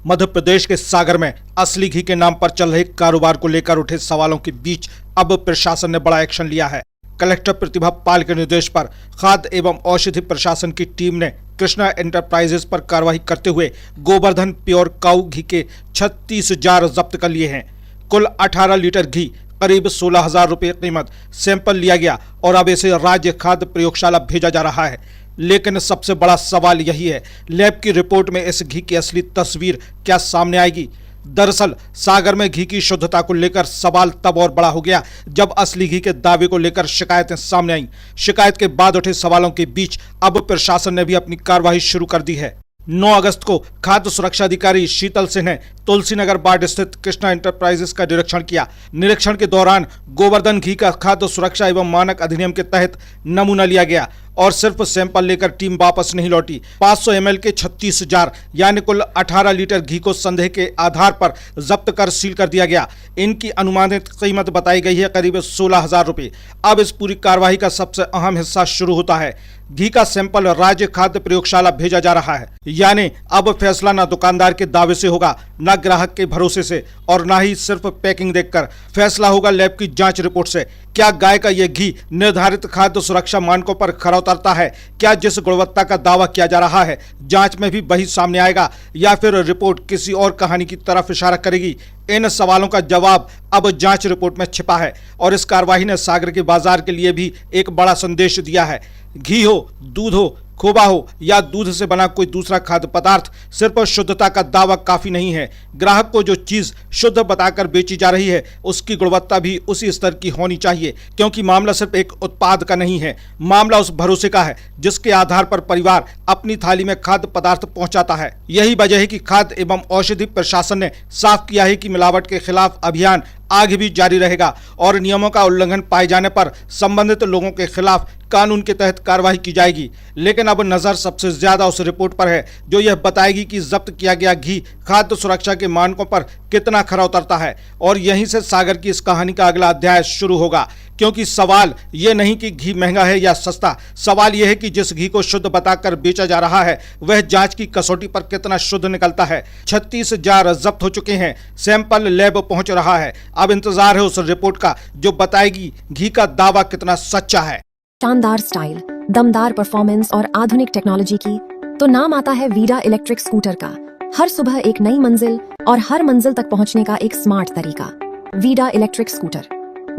मध्य प्रदेश के सागर में असली घी के नाम पर चल रहे कारोबार को लेकर उठे सवालों के बीच अब प्रशासन ने बड़ा एक्शन लिया है। कलेक्टर प्रतिभा पाल के निर्देश पर खाद्य एवं औषधि प्रशासन की टीम ने कृष्णा एंटरप्राइजेस पर कार्रवाई करते हुए गोवर्धन प्योर काऊ घी के 36 जार जब्त कर लिए हैं। कुल 18 लीटर घी करीब 16,000 रुपये कीमत सैंपल लिया गया और अब इसे राज्य खाद्य प्रयोगशाला भेजा जा रहा है। लेकिन सबसे बड़ा सवाल यही है, लैब की रिपोर्ट में इस घी की असली तस्वीर क्या सामने आएगी। दरअसल सागर में घी की शुद्धता को लेकर सवाल तब और बड़ा हो गया जब असली घी के दावे को लेकर शिकायतें सामने आईं। शिकायत के बाद उठे सवालों के बीच अब प्रशासन ने भी अपनी कार्रवाई शुरू कर दी है। 9 अगस्त को खाद्य सुरक्षा अधिकारी शीतल सिंह ने तुलसीनगर बाड स्थित कृष्णा एंटरप्राइजेस का निरीक्षण किया। निरीक्षण के दौरान गोवर्धन घी का खाद्य सुरक्षा एवं मानक अधिनियम के तहत नमूना लिया गया और सिर्फ सैंपल लेकर टीम वापस नहीं लौटी। 500 ml के 36 जार यानी कुल 18 लीटर घी को संदेह के आधार पर जब्त कर सील कर दिया गया। इनकी अनुमानित कीमत बताई गई है करीब 16,000 रुपये। अब इस पूरी कार्रवाई का सबसे अहम हिस्सा शुरू होता है। घी का सैंपल राज्य खाद्य प्रयोगशाला भेजा जा रहा है, यानी अब फैसला न दुकानदार के दावे से होगा, न ग्राहक के भरोसे से और न ही सिर्फ पैकिंग देखकर। फैसला होगा लैब की जांच रिपोर्ट से। क्या गाय का यह घी निर्धारित खाद्य सुरक्षा मानकों पर खरा उतरता है? क्या जिस गुणवत्ता का दावा किया जा रहा है जांच में भी वही सामने आएगा या फिर रिपोर्ट किसी और कहानी की तरफ इशारा करेगी? इन सवालों का जवाब अब जांच रिपोर्ट में छिपा है और इस कार्रवाई ने सागर के बाजार के लिए भी एक बड़ा संदेश दिया है। घी हो, दूध हो, खोवा हो या दूध से बना कोई दूसरा खाद्य पदार्थ, सिर्फ शुद्धता का दावा काफी नहीं है। ग्राहक को जो चीज शुद्ध बताकर बेची जा रही है उसकी गुणवत्ता भी उसी स्तर की होनी चाहिए, क्योंकि मामला सिर्फ एक उत्पाद का नहीं है, मामला उस भरोसे का है जिसके आधार पर परिवार अपनी थाली में खाद्य पदार्थ पहुंचाता है। यही वजह है कि खाद्य एवं औषधि प्रशासन ने साफ किया है कि मिलावट के खिलाफ अभियान आगे भी जारी रहेगा और नियमों का उल्लंघन पाए जाने पर संबंधित लोगों के खिलाफ कानून के तहत कार्रवाई की जाएगी। लेकिन अब नजर सबसे ज्यादा उस रिपोर्ट पर है जो यह बताएगी कि जब्त किया गया घी खाद्य सुरक्षा के मानकों पर कितना खरा उतरता है। और यहीं से सागर की इस कहानी का अगला अध्याय शुरू होगा, क्योंकि सवाल ये नहीं कि घी महंगा है या सस्ता, सवाल यह है कि जिस घी को शुद्ध बताकर बेचा जा रहा है वह जांच की कसौटी पर कितना शुद्ध निकलता है। 36 जार जब्त हो चुके हैं, सैंपल लैब पहुंच रहा है। अब इंतजार है उस रिपोर्ट का जो बताएगी घी का दावा कितना सच्चा है। शानदार स्टाइल, दमदार परफॉर्मेंस और आधुनिक टेक्नोलॉजी की तो नाम आता है वीडा इलेक्ट्रिक स्कूटर का। हर सुबह एक नई मंजिल और हर मंजिल तक पहुंचने का एक स्मार्ट तरीका। Vida electric scooter,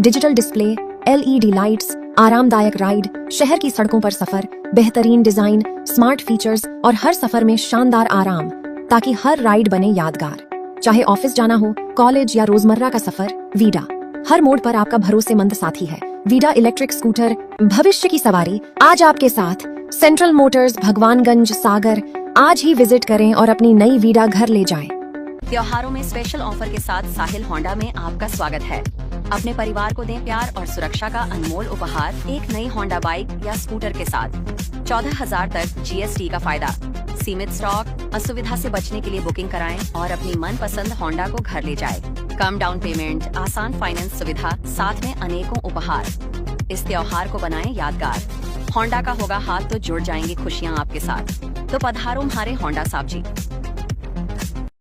digital display, LED lights, आरामदायक राइड, शहर की सड़कों पर सफर, बेहतरीन डिजाइन, स्मार्ट फीचर्स और हर सफर में शानदार आराम, ताकि हर राइड बने यादगार। चाहे ऑफिस जाना हो, कॉलेज या रोजमर्रा का सफर, वीडा हर मोड पर आपका भरोसेमंद साथी है। वीडा इलेक्ट्रिक स्कूटर, भविष्य की सवारी आज आपके साथ। सेंट्रल मोटर्स, भगवानगंज, सागर। आज ही विजिट करें और अपनी नई वीडा घर ले जाएं। त्योहारों में स्पेशल ऑफर के साथ साहिल होंडा में आपका स्वागत है। अपने परिवार को दें प्यार और सुरक्षा का अनमोल उपहार एक नई होंडा बाइक या स्कूटर के साथ। 14,000 तक GST का फायदा, सीमित स्टॉक। असुविधा से बचने के लिए बुकिंग कराएं और अपनी मनपसंद होंडा को घर ले जाएं। कम डाउन पेमेंट, आसान फाइनेंस सुविधा, साथ में अनेकों उपहार। इस त्योहार को बनाएं यादगार। होंडा का होगा हाथ तो जुड़ जाएंगी खुशियां आपके साथ। तो पधारो हमारे होंडा साहब जी।